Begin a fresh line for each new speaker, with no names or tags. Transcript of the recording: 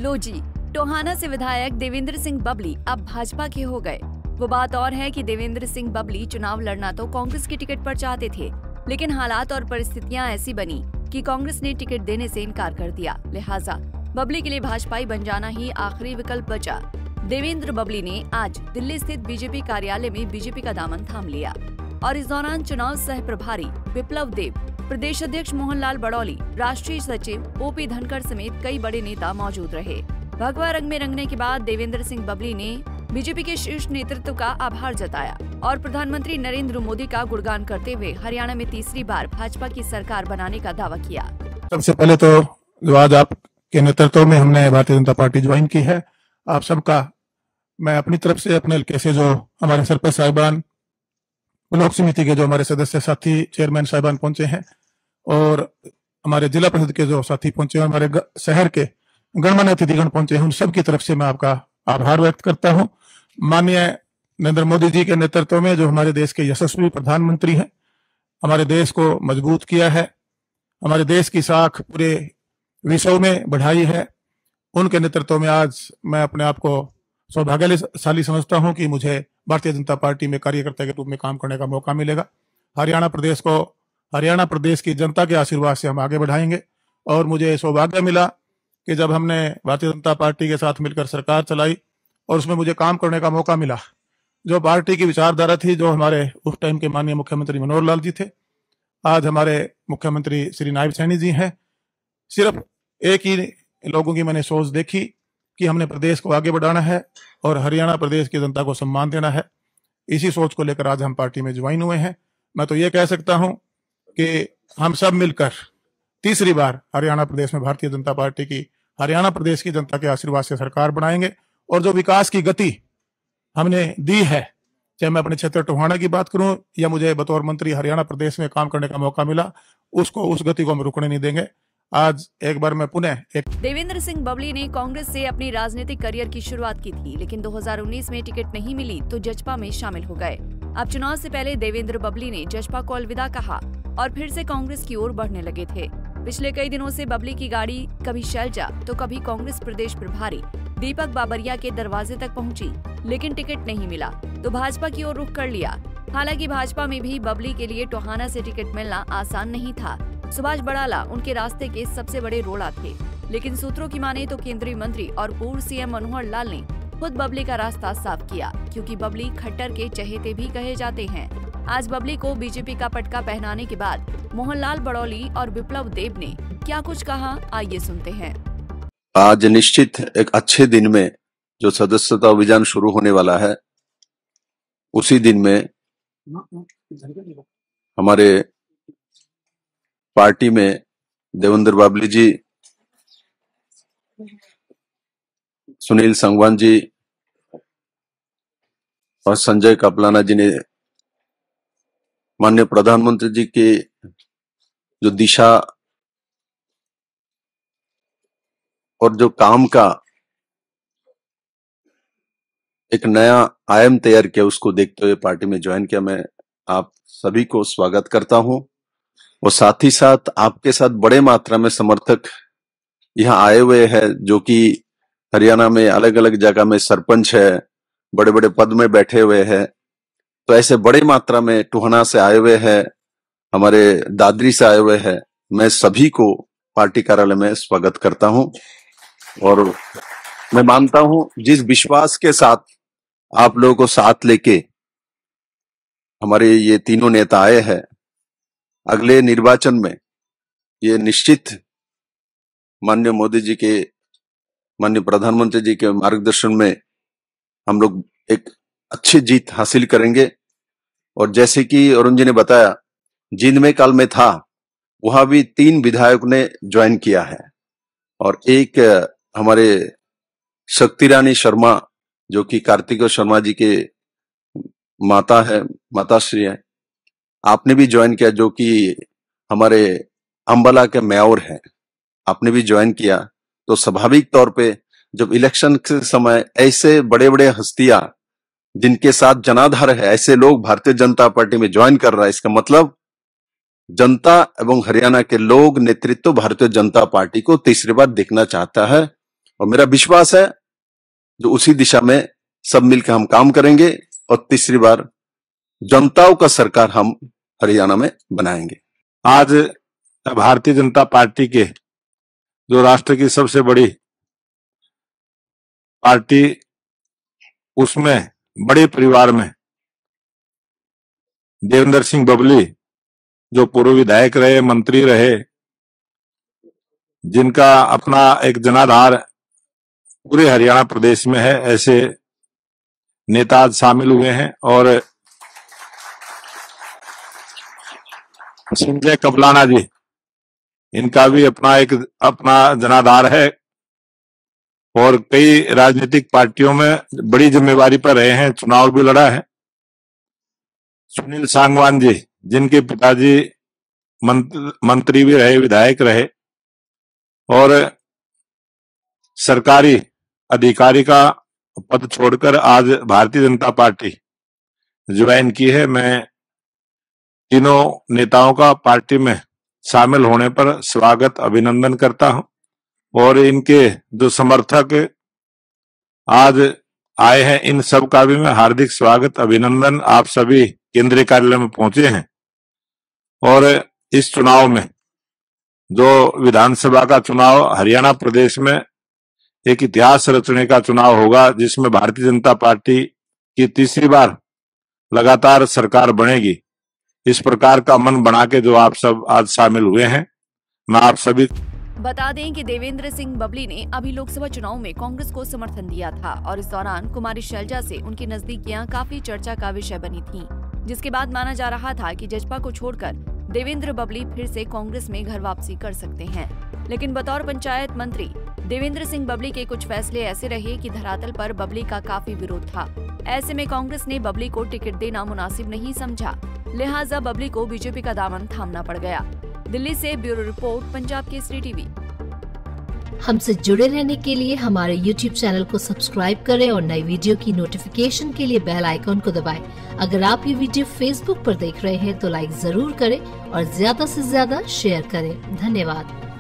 लो जी, टोहाना से विधायक देवेंद्र सिंह बबली अब भाजपा के हो गए। वो बात और है कि देवेंद्र सिंह बबली चुनाव लड़ना तो कांग्रेस की टिकट पर चाहते थे, लेकिन हालात और परिस्थितियां ऐसी बनी कि कांग्रेस ने टिकट देने से इनकार कर दिया। लिहाजा बबली के लिए भाजपाई बन जाना ही आखिरी विकल्प बचा। देवेंद्र बबली ने आज दिल्ली स्थित बीजेपी कार्यालय में बीजेपी का दामन थाम लिया और इस दौरान चुनाव सह प्रभारी विप्लव देब, प्रदेश अध्यक्ष मोहनलाल बड़ौली, राष्ट्रीय सचिव ओपी धनखड़ समेत कई बड़े नेता मौजूद रहे। भगवा रंग में रंगने के बाद देवेंद्र सिंह बबली ने बीजेपी के शीर्ष नेतृत्व का आभार जताया और प्रधानमंत्री नरेंद्र मोदी का गुणगान करते हुए हरियाणा में तीसरी बार भाजपा की सरकार बनाने का दावा किया।
सबसे पहले तो जो आज आपके नेतृत्व में हमने भारतीय जनता पार्टी ज्वाइन की है, आप सबका मैं अपनी तरफ से, अपने हल्के से जो हमारे सरपंच साहिबान, ब्लॉक समिति के जो हमारे सदस्य साथी, चेयरमैन साहिबान पहुंचे हैं और हमारे जिला परिषद के जो साथी पहुंचे हैं, हमारे शहर के गणमान्य अतिथिगण पहुंचे हैं, उन सब की तरफ से मैं आपका आभार व्यक्त करता हूं। माननीय नरेंद्र मोदी जी के नेतृत्व में जो हमारे देश के यशस्वी प्रधानमंत्री हैं, हमारे देश को मजबूत किया है, हमारे देश की साख पूरे विश्व में बढ़ाई है, उनके नेतृत्व में आज मैं अपने आप को सौभाग्यशाली समझता हूं कि मुझे भारतीय जनता पार्टी में कार्यकर्ता के रूप में काम करने का मौका मिलेगा। हरियाणा प्रदेश की जनता के आशीर्वाद से हम आगे बढ़ाएंगे और मुझे सौभाग्य मिला कि जब हमने भारतीय जनता पार्टी के साथ मिलकर सरकार चलाई और उसमें मुझे काम करने का मौका मिला, जो पार्टी की विचारधारा थी, जो हमारे उस टाइम के माननीय मुख्यमंत्री मनोहर लाल जी थे, आज हमारे मुख्यमंत्री श्री नायब सैनी जी हैं, सिर्फ एक ही लोगों की मैंने सोच देखी कि हमने प्रदेश को आगे बढ़ाना है और हरियाणा प्रदेश की जनता को सम्मान देना है। इसी सोच को लेकर आज हम पार्टी में ज्वाइन हुए हैं। मैं तो ये कह सकता हूं कि हम सब मिलकर तीसरी बार हरियाणा प्रदेश में भारतीय जनता पार्टी की, हरियाणा प्रदेश की जनता के आशीर्वाद से सरकार बनाएंगे और जो विकास की गति हमने दी है, चाहे मैं अपने क्षेत्र टोहाना की बात करूं या मुझे बतौर मंत्री हरियाणा प्रदेश में काम करने का मौका मिला, उस गति को हम रुकने नहीं देंगे। आज एक बार मैं पुनः
देवेंद्र सिंह बबली ने कांग्रेस से अपनी राजनीतिक करियर की शुरुआत की थी, लेकिन 2019 में टिकट नहीं मिली तो जसपा में शामिल हो गए। अब चुनाव से पहले देवेंद्र बबली ने जसपा को अलविदा कहा और फिर से कांग्रेस की ओर बढ़ने लगे थे। पिछले कई दिनों से बबली की गाड़ी कभी शैलजा तो कभी कांग्रेस प्रदेश प्रभारी दीपक बाबरिया के दरवाजे तक पहुंची, लेकिन टिकट नहीं मिला तो भाजपा की ओर रुख कर लिया। हालांकि भाजपा में भी बबली के लिए टोहाना से टिकट मिलना आसान नहीं था। सुभाष बड़ाला उनके रास्ते के सबसे बड़े रोड़ा थे, लेकिन सूत्रों की माने तो केंद्रीय मंत्री और पूर्व सीएम मनोहर लाल ने खुद बबली का रास्ता साफ किया, क्योंकि बबली खट्टर के चहेते भी कहे जाते हैं। आज बबली को बीजेपी का पटका पहनाने के बाद मोहनलाल बड़ौली और विप्लव देब ने क्या कुछ कहा, आइए सुनते हैं।
आज निश्चित एक अच्छे दिन में जो सदस्यता अभियान शुरू होने वाला है, उसी दिन में हमारे पार्टी में देवेंद्र बबली जी, सुनील संगवान जी और संजय कपलाना जी ने माननीय प्रधानमंत्री जी की जो दिशा और जो काम का एक नया आयाम तैयार किया, उसको देखते हुए पार्टी में ज्वाइन किया। मैं आप सभी को स्वागत करता हूं और साथ ही साथ आपके साथ बड़े मात्रा में समर्थक यहाँ आए हुए हैं, जो कि हरियाणा में अलग अलग जगह में सरपंच है, बड़े बड़े पद में बैठे हुए हैं। तो ऐसे बड़े मात्रा में टोहाना से आए हुए हैं, हमारे दादरी से आए हुए हैं। मैं सभी को पार्टी कार्यालय में स्वागत करता हूं और मैं मानता हूं जिस विश्वास के साथ आप लोगों को साथ लेके हमारे ये तीनों नेता आए हैं, अगले निर्वाचन में ये निश्चित माननीय मोदी जी के, माननीय प्रधानमंत्री जी के मार्गदर्शन में हम लोग एक अच्छी जीत हासिल करेंगे। और जैसे कि अरुण जी ने बताया, जींद में कल में था, वहां भी 3 विधायक ने ज्वाइन किया है और एक हमारे शक्ति रानी शर्मा, जो कि कार्तिक शर्मा जी के माताश्री है, आपने भी ज्वाइन किया, जो कि हमारे अंबाला के मेयर हैं, आपने भी ज्वाइन किया। तो स्वाभाविक तौर पे जब इलेक्शन के समय ऐसे बड़े बड़े हस्तियां जिनके साथ जनाधार है, ऐसे लोग भारतीय जनता पार्टी में ज्वाइन कर रहा है, इसका मतलब जनता एवं हरियाणा के लोग, नेतृत्व भारतीय जनता पार्टी को तीसरी बार देखना चाहता है और मेरा विश्वास है जो उसी दिशा में सब मिलकर हम काम करेंगे और तीसरी बार जनताओं का सरकार हम हरियाणा में बनाएंगे।
आज भारतीय जनता पार्टी के जो राष्ट्र की सबसे बड़ी पार्टी, उसमें बड़े परिवार में देवेंद्र सिंह बबली जो पूर्व विधायक रहे, मंत्री रहे, जिनका अपना एक जनाधार पूरे हरियाणा प्रदेश में है, ऐसे नेता आज शामिल हुए हैं। और संजय कबलाना जी, इनका भी अपना जनाधार है और कई राजनीतिक पार्टियों में बड़ी जिम्मेवारी पर रहे हैं, चुनाव भी लड़ा है। सुनील सांगवान जी, जिनके पिताजी मंत्री भी रहे, विधायक रहे और सरकारी अधिकारी का पद छोड़कर आज भारतीय जनता पार्टी ज्वाइन की है। मैं तीनों नेताओं का पार्टी में शामिल होने पर स्वागत, अभिनंदन करता हूं और इनके जो समर्थक आज आए हैं, इन सब का भी मैं हार्दिक स्वागत, अभिनंदन। आप सभी केंद्रीय कार्यालय में पहुंचे हैं और इस चुनाव में जो विधानसभा का चुनाव हरियाणा प्रदेश में एक इतिहास रचने का चुनाव होगा, जिसमें भारतीय जनता पार्टी की तीसरी बार लगातार सरकार बनेगी। इस प्रकार का मन बना के जो आप सब आज शामिल हुए हैं, मैं आप सभी
बता दें कि देवेंद्र सिंह बबली ने अभी लोकसभा चुनाव में कांग्रेस को समर्थन दिया था और इस दौरान कुमारी शैलजा से उनकी नजदीकियां काफी चर्चा का विषय बनी थीं, जिसके बाद माना जा रहा था कि जजपा को छोड़कर देवेंद्र बबली फिर से कांग्रेस में घर वापसी कर सकते हैं। लेकिन बतौर पंचायत मंत्री देवेंद्र सिंह बबली के कुछ फैसले ऐसे रहे कि धरातल पर बबली का काफी विरोध था। ऐसे में कांग्रेस ने बबली को टिकट देना मुनासिब नहीं समझा, लिहाजा बबली को बीजेपी का दामन थामना पड़ गया। दिल्ली से bureau report, Punjab Kesari TV.
हमसे जुड़े रहने के लिए हमारे YouTube चैनल को सब्सक्राइब करें और नई वीडियो की नोटिफिकेशन के लिए बेल आइकॉन को दबाएं। अगर आप ये वीडियो Facebook पर देख रहे हैं तो लाइक जरूर करें और ज्यादा से ज्यादा शेयर करें। धन्यवाद।